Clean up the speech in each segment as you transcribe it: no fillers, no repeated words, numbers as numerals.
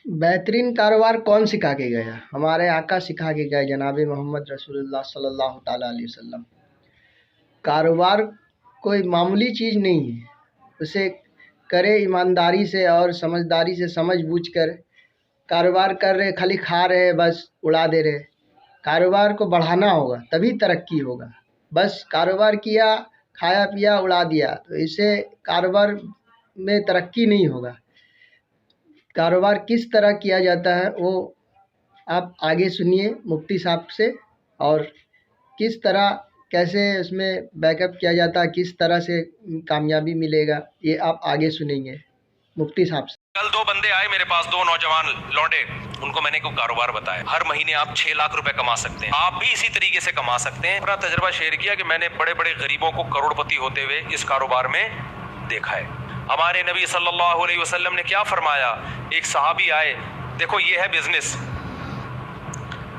بہترین کاروبار کون سکھا کے گیا؟ ہمارے آقا سکھا کے گئے جناب محمد رسول اللہ صلی اللہ تعالیٰ علیہ وسلم۔ کاروبار کوئی معمولی چیز نہیں ہے، اسے کرے ایمانداری سے اور سمجھداری سے، سمجھ بوجھ کر کاروبار کر رہے، خالی کھا رہے بس اڑا دے رہے۔ کاروبار کو بڑھانا ہوگا تبھی ترقی ہوگا، بس کاروبار کیا، کھایا پیا اڑا دیا تو اسے کاروبار میں ترقی نہیں ہوگا۔ کاروبار کس طرح کیا جاتا ہے وہ آپ آگے سنیے مفتی صاحب سے، اور کس طرح کیسے اس میں بیک اپ کیا جاتا ہے، کس طرح سے کامیابی ملے گا، یہ آپ آگے سنیں گے مفتی صاحب سے۔ کل 2 بندے آئے میرے پاس، 2 نوجوان لونڈے، ان کو میں نے کوئی کاروبار بتایا، ہر مہینے آپ 6 لاکھ روپے کما سکتے ہیں، آپ بھی اسی طریقے سے کما سکتے ہیں۔ اپنا تجربہ شیئر کیا کہ میں نے بڑے بڑے غریبوں کو کروڑ پتی ہوتے ہوئے اس کاروبار میں دیکھا ہے۔ ہمارے نبی صلی اللہ علیہ وسلم نے کیا فرمایا؟ ایک صحابی آئے، دیکھو یہ ہے بزنس،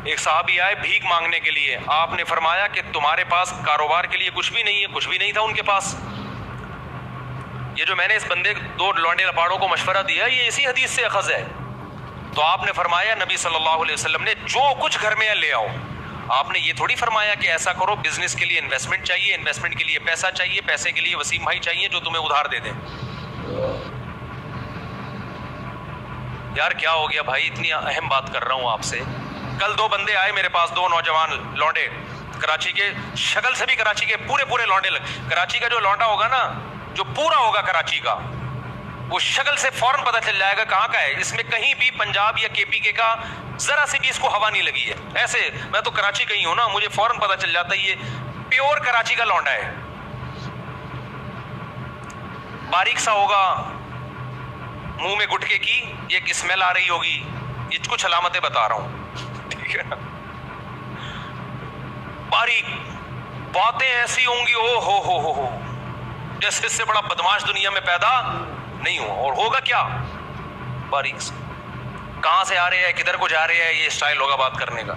ایک صحابی آئے بھیک مانگنے کے لیے، آپ نے فرمایا کہ تمہارے پاس کاروبار کے لیے کچھ بھی نہیں ہے، کچھ بھی نہیں تھا ان کے پاس۔ یہ جو میں نے اس بندے 2 لونڈے لپاڑوں کو مشورہ دیا یہ اسی حدیث سے اخذ ہے۔ تو آپ نے فرمایا، نبی صلی اللہ علیہ وسلم نے، جو کچھ گھر میں ہے لے آؤ۔ آپ نے یہ تھوڑی فرمایا کہ ایسا کرو، بزنس کے لیے انویسٹمنٹ چاہیے، انویسٹمنٹ کے لیے پیسہ چاہیے، پیسے کے لیے وسیم بھائی چاہیے جو تمہیں ادھار دے دیں۔ یار کیا ہو گیا بھائی، اتنی اہم بات کر رہا ہوں آپ سے۔ کل 2 بندے آئے میرے پاس، 2 نوجوان لونڈے، کراچی کے، شکل سے بھی کراچی کے پورے لونڈے کراچی کا جو لونڈا ہوگا نا، جو پورا ہوگا کراچی کا، وہ شکل سے فوراً پتہ چل جائے گا کہاں کا ہے۔ اس میں کہیں بھی پنجاب یا کے پی کے کا ذرا سی بھی اس کو ہوا نہیں لگی ہے۔ ایسے میں تو کراچی کا ہی ہوں نا، مجھے فوراً پتہ چل جاتا ہے یہ پیور کراچی کا لونڈا ہے۔ باریک سا ہوگا، منہ میں گٹکے کی ایک اسمیل آ رہی ہوگی، یہ کچھ علامتیں بتا رہا ہوں، ٹھیک ہے نا۔ باریک باتیں ایسی ہوں گی، او ہو جیسے اس سے بڑا بدماش دنیا میں پیدا نہیں ہوا، اور ہوگا کیا، باریک سے۔ کہاں سے آ رہے ہیں، کدھر کو جا رہے ہیں، یہ اسٹائل ہوگا بات کرنے کا۔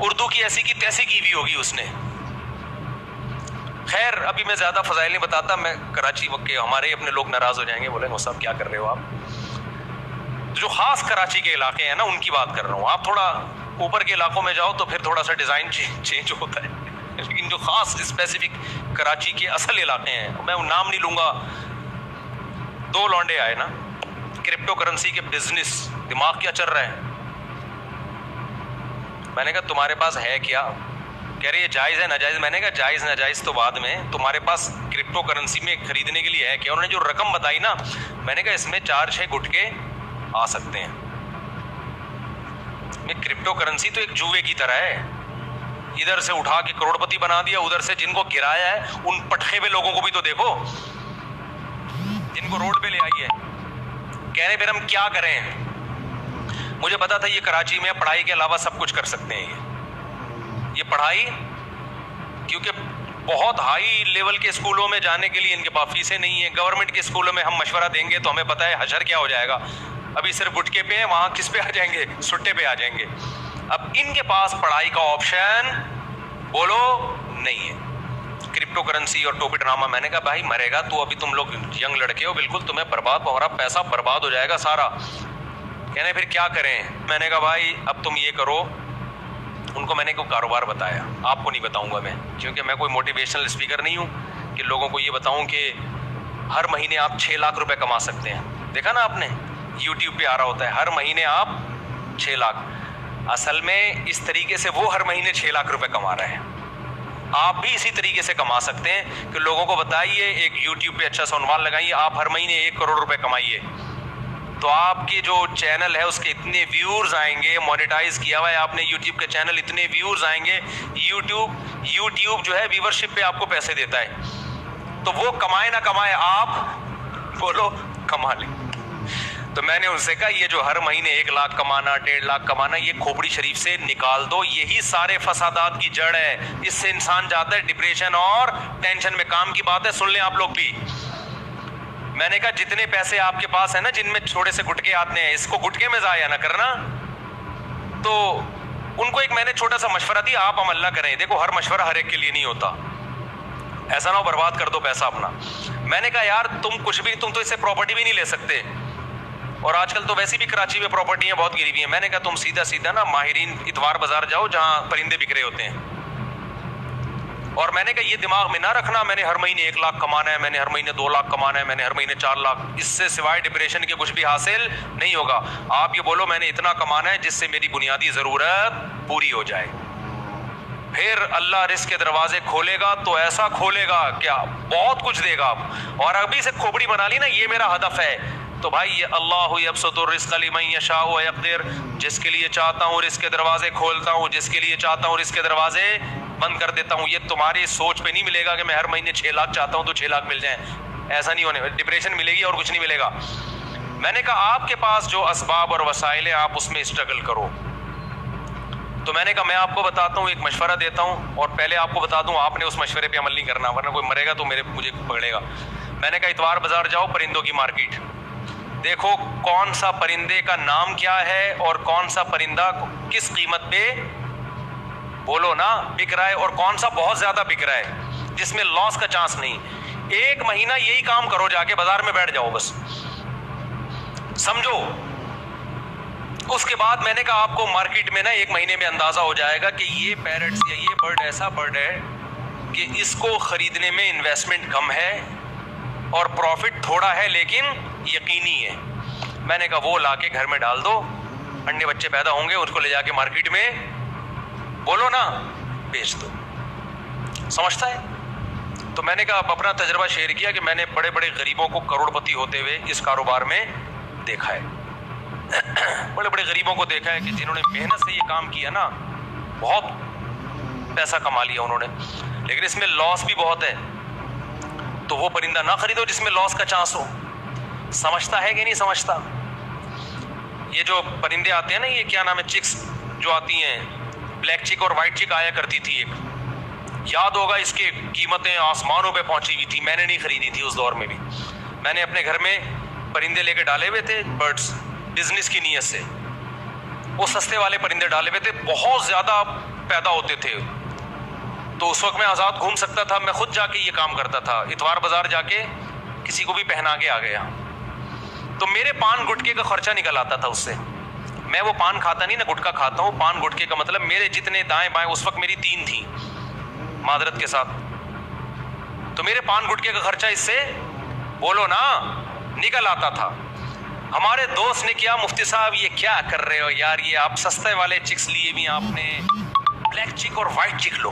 اردو کی ایسی کی تیسی کی ہوئی ہوگی اس نے۔ خیر ابھی میں زیادہ فضائل نہیں بتاتا، میں کراچی وقت کے ہمارے اپنے لوگ ناراض ہو جائیں گے، بولیں گے صاحب کیا کر رہے ہو آپ۔ جو خاص کراچی کے علاقے ہیں نا ان کی بات کر رہا ہوں، آپ تھوڑا اوپر کے علاقوں میں جاؤ تو پھر تھوڑا سا ڈیزائن چینج ہوتا ہے، لیکن جو خاص اسپیسیفک کراچی کے اصل علاقے ہیں، میں نام نہیں لوں گا۔ 2 لونڈے آئے نا، کرپٹو کرنسی کے بزنس، دماغ کیا چل رہا ہے۔ میں نے کہا تمہارے پاس ہے کیا؟ کہہ رہے یہ جائز ہے ناجائز؟ میں نے کہا جائز ناجائز تو بعد میں، تمہارے پاس کرپٹو کرنسی میں خریدنے کے لیے ہے کیا؟ انہوں نے جو رقم بتائی نا، میں نے کہا اس میں 4-6 گٹکے آ سکتے ہیں۔ کرپٹو کرنسی تو ایک جوے کی طرح ہے، ادھر سے اٹھا کے کروڑ پتی بنا دیا، ادھر سے جن کو گرایا ہے ان پٹخے ہوئے لوگوں کو بھی تو دیکھو، جن کو روڈ پہ لے آئی ہے۔ کہہ رہے پھر ہم کیا کریں؟ مجھے پتا تھا یہ کراچی میں پڑھائی کے علاوہ سب کچھ کر سکتے ہیں۔ یہ پڑھائی، کیونکہ بہت ہائی لیول کے اسکولوں میں جانے کے لیے ان کے پاس فیسیں نہیں ہیں۔ گورنمنٹ کے اسکولوں میں ہم مشورہ دیں گے تو ہمیں پتا ہے حشر کیا ہو جائے گا۔ ابھی صرف گٹکے پہ ہیں، وہاں کس پہ آ جائیں گے؟ سٹے پہ آ جائیں گے۔ اب ان کے پاس پڑھائی کا آپشن بولو نہیں ہے۔ کرپٹو کرنسی اور ٹوپی ڈرامہ، میں نے کہا بھائی مرے گا تو، ابھی تم لوگ ینگ لڑکے ہو، بالکل تمہیں برباد، ہمارا پیسہ برباد ہو جائے گا سارا۔ کہنے پھر کیا کریں؟ میں نے کہا بھائی اب تم یہ کرو، ان کو میں نے کوئی کاروبار بتایا، آپ کو نہیں بتاؤں گا میں، کیونکہ میں کوئی موٹیویشنل اسپیکر نہیں ہوں کہ لوگوں کو یہ بتاؤں کہ ہر مہینے آپ 6 لاکھ روپے کما سکتے ہیں۔ دیکھا نا آپ نے، یوٹیوب پہ آ رہا ہوتا ہے ہر مہینے آپ 6 لاکھ۔ اصل میں اس طریقے سے وہ ہر مہینے 6 لاکھ روپے کما رہے ہیں، آپ بھی اسی طریقے سے کما سکتے ہیں کہ لوگوں کو بتائیے، ایک یوٹیوب پہ اچھا سا عنوان لگائیے، آپ ہر مہینے 1 کروڑ روپے کمائیے، تو آپ کے جو چینل ہے اس کے اتنے ویورز آئیں گے، مونیٹائز کیا ہوا ہے آپ نے یوٹیوب کے چینل، اتنے ویورز آئیں گے، یوٹیوب جو ہے ویورشپ پہ آپ کو پیسے دیتا ہے، تو وہ کمائے نہ کمائے آپ بولو کما لیں۔ تو میں نے ان سے کہا یہ جو ہر مہینے 1 لاکھ کمانا، 1.5 لاکھ کمانا، یہ کھوپڑی شریف سے نکال دو، یہی سارے فسادات کی جڑ ہے، اس سے انسان جاتا ہے ڈپریشن اور ٹینشن میں۔ کام کی بات ہے، سن لیں آپ لوگ بھی۔ میں نے کہا جتنے پیسے آپ کے پاس ہیں نا، جن میں تھوڑے سے گٹکے آتے ہیں، اس کو گٹکے میں ضائع نہ کرنا۔ تو ان کو ایک میں نے چھوٹا سا مشورہ دیا، آپ عمل نہ کریں، دیکھو ہر مشورہ ہر ایک کے لیے نہیں ہوتا، ایسا نہ ہو برباد کر دو پیسہ اپنا۔ میں نے کہا یار تم کچھ بھی، تم تو اس سے پراپرٹی بھی نہیں لے سکتے، اور آج کل تو ویسی بھی کراچی میں پراپرٹیاں بہت گری ہوئی ہیں. میں نے کہا تم سیدھا سیدھا نا ماہرین اتوار بازار جاؤ جہاں پرندے بک رہے ہوتے ہیں. اور میں نے کہا یہ دماغ میں نہ رکھنا میں نے ہر مہینے 1 لاکھ کمانا ہے, میں نے ہر مہینے 2 لاکھ کمانا ہے, میں نے ہر مہینے 4 لاکھ. اس سے سوائے ڈپریشن کے کچھ بھی حاصل نہیں ہوگا. آپ یہ بولو میں نے اتنا کمانا ہے جس سے میری بنیادی ضرورت پوری ہو جائے. پھر اللہ رزق کے دروازے کھولے گا تو ایسا کھولے گا کیا بہت کچھ دے گا. اور ابھی سے کھوپڑی بنا لی نا یہ میرا ہدف ہے, تو بھائی یہ اللہ یبسط الرزق لمن یشاء ویقدر, جس کے لیے چاہتا ہوں رزق کے دروازے کھولتا ہوں, جس کے لیے چاہتا ہوں رزق کے دروازے بند کر دیتا ہوں. یہ تمہاری سوچ پہ نہیں ملے گا کہ میں ہر مہینے 6 لاکھ چاہتا ہوں تو 6 لاکھ مل جائیں, ایسا نہیں ہونے. ڈپریشن ملے گی اور کچھ نہیں ملے گا. میں نے کہا آپ کے پاس جو اسباب اور وسائل ہیں آپ اس میں اسٹرگل کرو. تو میں نے کہا میں آپ کو بتاتا ہوں, ایک مشورہ دیتا ہوں, اور پہلے آپ کو بتا دوں آپ نے اس مشورے پہ عمل نہیں کرنا ورنہ کوئی مرے گا تو مجھے پکڑے گا. میں نے کہا اتوار بازار جاؤ, پرندوں کی مارکیٹ دیکھو کون سا پرندے کا نام کیا ہے اور کون سا پرندہ کس قیمت پہ بولو نا بک رہا ہے, اور کون سا بہت زیادہ بک رہا ہے جس میں لاس کا چانس نہیں. 1 مہینہ یہی کام کرو, جا کے بازار میں بیٹھ جاؤ بس, سمجھو. اس کے بعد میں نے کہا آپ کو مارکیٹ میں نا 1 مہینے میں اندازہ ہو جائے گا کہ یہ پیرٹس یا یہ برڈ ایسا برڈ ہے کہ اس کو خریدنے میں انویسٹمنٹ کم ہے اور پروفٹ تھوڑا ہے لیکن یقینی ہے. میں نے کہا وہ لا کے گھر میں ڈال دو, انڈے بچے پیدا ہوں گے, اس کو لے جا کے مارکیٹ میں بولو نا بیچ دو. سمجھتا ہے؟ تو میں نے کہا اب اپنا تجربہ شیئر کیا کہ میں نے بڑے بڑے غریبوں کو کروڑ پتی ہوتے ہوئے اس کاروبار میں دیکھا ہے. بڑے بڑے غریبوں کو دیکھا ہے کہ جنہوں نے محنت سے یہ کام کیا نا بہت پیسہ کما لیا انہوں نے, لیکن اس میں لاس بھی بہت ہے. تو وہ پرندہ نہ خریدو جس میں لاس کا چانس ہو. سمجھتا ہے کہ نہیں سمجھتا؟ یہ جو پرندے آتے ہیں نا, یہ کیا نام ہے, چکس جو آتی ہیں, بلیک چک اور وائٹ چک آیا کرتی تھی ایک, یاد ہوگا اس کی قیمتیں آسمانوں پہ پہنچی ہوئی تھی. میں نے نہیں خریدی تھی اس دور میں بھی, میں نے اپنے گھر میں پرندے لے کے ڈالے ہوئے تھے برڈز, بزنس کی نیت سے. وہ سستے والے پرندے ڈالے ہوئے تھے, بہت زیادہ پیدا ہوتے تھے. تو اس وقت میں آزاد گھوم سکتا تھا, میں خود جا کے یہ کام کرتا تھا, اتوار بازار جا کے کسی کو بھی پہنا کے آ گیا. تو میرے پان گٹکے کا خرچہ نکل آتا تھا اس سے. میں وہ پان کھاتا نہیں نا, گٹکا کھاتا ہوں. پان گٹکے کا مطلب میرے جتنے دائیں بائیں, اس وقت میری 3 تھیں معذرت کے ساتھ, تو میرے پان گٹکے کا خرچہ اس سے بولو نا نکل آتا تھا. ہمارے دوست نے کیا, مفتی صاحب یہ کیا کر رہے ہو یار, یہ آپ سستے والے چکس لیے بھی آپ نے, بلیک چک اور وائٹ چک لو.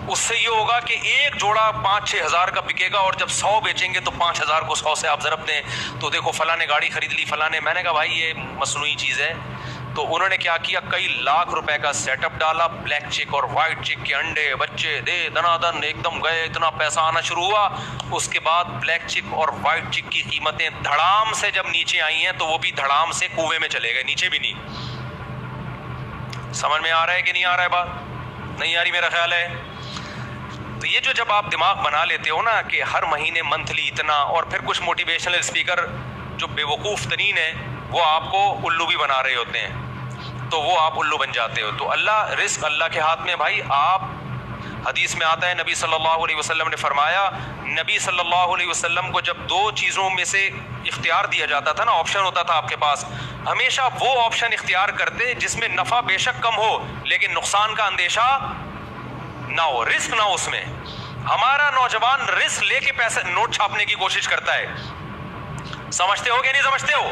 اس سے یہ ہوگا کہ ایک جوڑا 5-6 ہزار کا بکے گا, اور جب 100 بیچیں گے تو 5,000 کو 100 سے آپ ضرب دیں تو دیکھو فلاں نے گاڑی خرید لی فلاں نے. میں نے کہا بھائی یہ مصنوعی چیز ہے. تو انہوں نے کیا کیا, کئی لاکھ روپے کا سیٹ اپ ڈالا, بلیک چک اور وائٹ چک کے انڈے بچے دے دنا دن ایک دم گئے, اتنا پیسہ آنا شروع ہوا. اس کے بعد بلیک چک اور وائٹ چک کی قیمتیں دھڑام سے جب نیچے آئی ہیں تو وہ بھی دھڑام سے کنویں میں چلے گئے, نیچے بھی نہیں. سمجھ میں آ رہا ہے کہ نہیں آ رہا ہے؟ بات نہیں آ رہی میرا خیال ہے. تو یہ جو جب آپ دماغ بنا لیتے ہو نا کہ ہر مہینے منتھلی اتنا, اور پھر کچھ موٹیویشنل اسپیکر جو بے وقوف ترین ہیں وہ آپ کو الو بھی بنا رہے ہوتے ہیں, تو وہ آپ الو بن جاتے ہو. تو اللہ رزق اللہ کے ہاتھ میں بھائی. آپ حدیث میں آتا ہے نبی صلی اللہ علیہ وسلم نے فرمایا, نبی صلی اللہ علیہ وسلم کو جب 2 چیزوں میں سے اختیار دیا جاتا تھا نا, آپشن ہوتا تھا آپ کے پاس, ہمیشہ وہ آپشن اختیار کرتے جس میں نفع بے شک کم ہو لیکن نقصان کا اندیشہ نہ ہو, رسک نہ ہو اس میں. ہمارا نوجوان رسک لے کے پیسے نوٹ چھاپنے کی کوشش کرتا ہے. سمجھتے ہو کہ نہیں سمجھتے ہو؟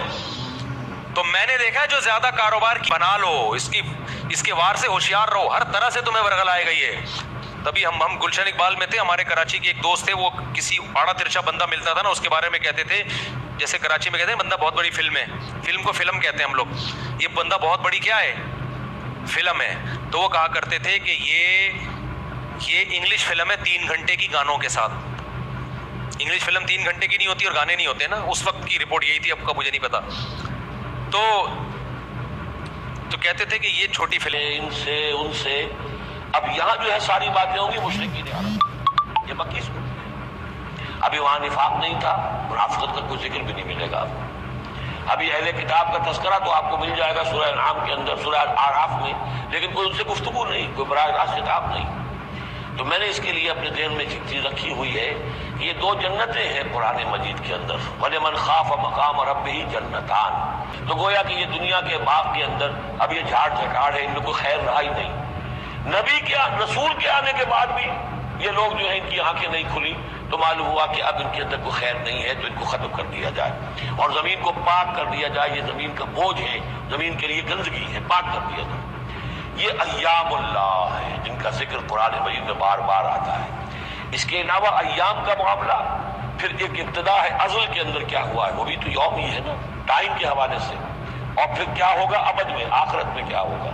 تو میں نے دیکھا جو زیادہ کاروبار کی بنا لو, اس کے وار سے ہوشیار رہو, ہر طرح سے تمہیں ورغل آئے گا. یہ تبھی ہم گلشن اقبال میں تھے, ہمارے کراچی کے ایک دوست تھے, وہ کسی آڑا ترچا بندہ ملتا تھا نا, اس کے بارے میں کہتے تھے, جیسے کراچی میں کہتے ہیں بندہ بہت بڑی فلم ہے, فلم کو فلم کہتے ہیں ہم لوگ, یہ بندہ بہت بڑی کیا ہے, فلم ہے. تو وہ کہا کرتے تھے کہ یہ انگلش فلم ہے 3 گھنٹے کی گانوں کے ساتھ. انگلش فلم 3 گھنٹے کی نہیں ہوتی اور گانے نہیں ہوتے نا, اس وقت کی رپورٹ یہی تھی, اب کا مجھے نہیں پتا. تو کہتے تھے کہ یہ چھوٹی فلم ان سے اب یہاں جو ہے ساری باتیں ہوں گی مشرکین عرب, یہ مکی صورت ہے. ابھی وہاں نفاق نہیں تھا, منافقت کا کوئی ذکر بھی نہیں ملے گا. ابھی اہل کتاب کا تذکرہ تو آپ کو مل جائے گا سورہ انعام کے اندر, سورہ اعراف میں, لیکن کوئی ان سے گفتگو نہیں, کوئی براہ راست خطاب نہیں. تو میں نے اس کے لیے اپنے ذہن میں ایک چیز رکھی ہوئی ہے کہ یہ دو جنتیں ہیں قرآن مجید کے اندر، وَلِمَنْ خَافَ مَقَامَ رَبِّهِ جَنَّتَانِ، تو گویا کہ یہ دنیا کے باغ کے اندر اب یہ جھاڑ جھکاڑ ہے، ان میں کوئی خیر رہا ہی نہیں۔ نبی کے رسول کے آنے کے بعد بھی یہ لوگ جو ہیں ان کی آنکھیں نہیں کھلی، تو معلوم ہوا کہ اب ان کے اندر کوئی خیر نہیں ہے، تو ان کو ختم کر دیا جائے اور زمین کو پاک کر دیا جائے۔ یہ زمین کا بوجھ ہے، زمین کے لیے گندگی ہے، پاک کر دیا جائے۔ یہ ایام اللہ ہے جن کا ذکر قرآن مجید میں بار بار آتا ہے۔ اس کے علاوہ ایام کا معاملہ پھر ایک ابتدا ہے، ازل کے اندر کیا ہوا ہے وہ بھی تو یوم ہی ہے نا، ٹائم کے حوالے سے، اور پھر کیا ہوگا ابد میں، آخرت میں کیا ہوگا۔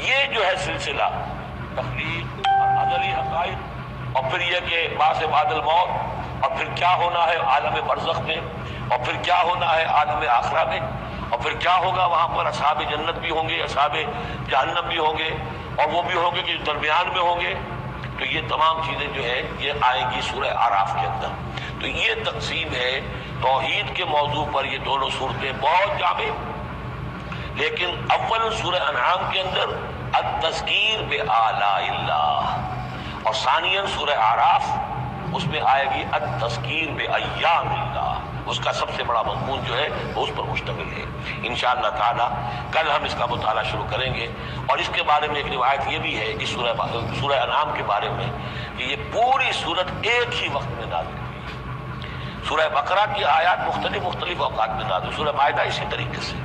یہ جو ہے سلسلہ تخلیق اور ازلی حقائق، اور پھر یہ کہ بعد بعد الموت، اور پھر کیا ہونا ہے عالم برزخ میں، اور پھر کیا ہونا ہے عالم آخرہ میں، اور پھر کیا ہوگا وہاں پر اصحاب جنت بھی ہوں گے، اصحاب جہنم بھی ہوں گے، اور وہ بھی ہوں گے کہ درمیان میں ہوں گے۔ تو یہ تمام چیزیں جو ہے یہ آئیں گی سورہ اعراف کے اندر۔ تو یہ تقسیم ہے توحید کے موضوع پر، یہ دونوں صورتیں بہت جامع، لیکن اول سورہ انعام کے اندر التذکیر بآلاء اللہ، اور ثانیاً سورہ اعراف اس میں آئے گی التذکیر بایام اللہ۔ اس کا سب سے بڑا مضمون جو ہے وہ اس پر مشتمل ہے۔ انشاءاللہ تعالی کل ہم اس کا مطالعہ شروع کریں گے، اور اس کے بارے میں ایک روایت یہ بھی ہے اس سورہ انعام کے بارے میں کہ یہ پوری سورت ایک ہی وقت میں نازل ہوئی۔ سورہ بقرہ کی آیات مختلف اوقات میں نازل، سورہ مائدہ اسی طریقے سے،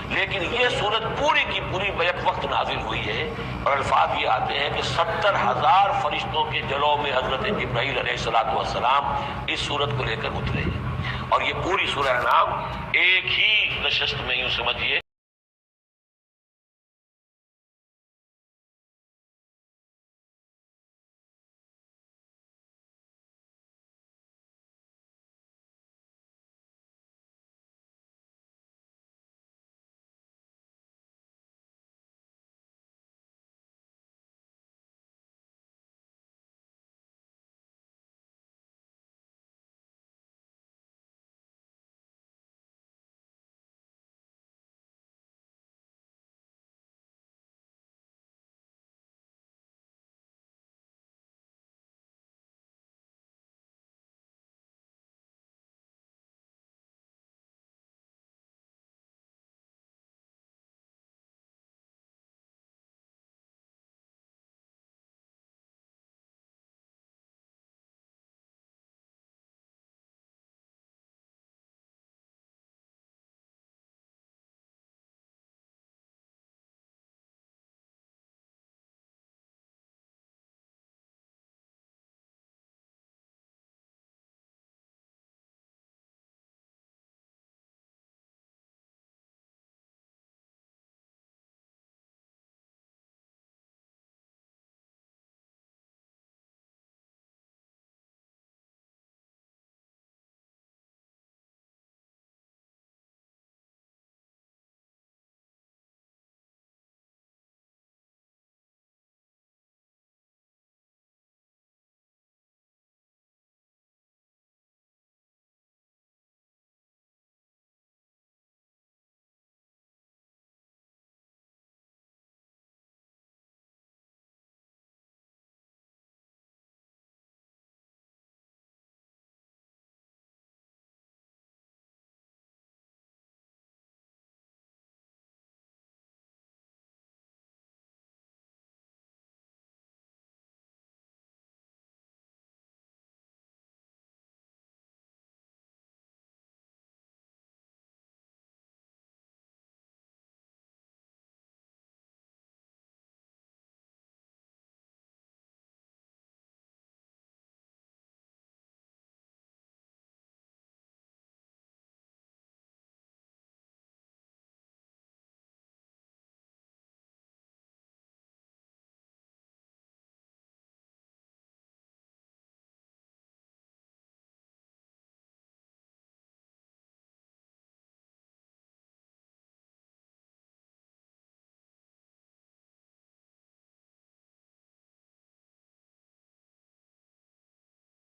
لیکن یہ سورت پوری کی پوری بیک وقت نازل ہوئی ہے، اور الفاظ یہ آتے ہیں کہ 70,000 فرشتوں کے جلووں میں حضرت جبرائیل علیہ السلام اس سورت کو لے کر اترے ہیں، اور یہ پوری سورہ انعام ایک ہی نشست میں یوں سمجھیے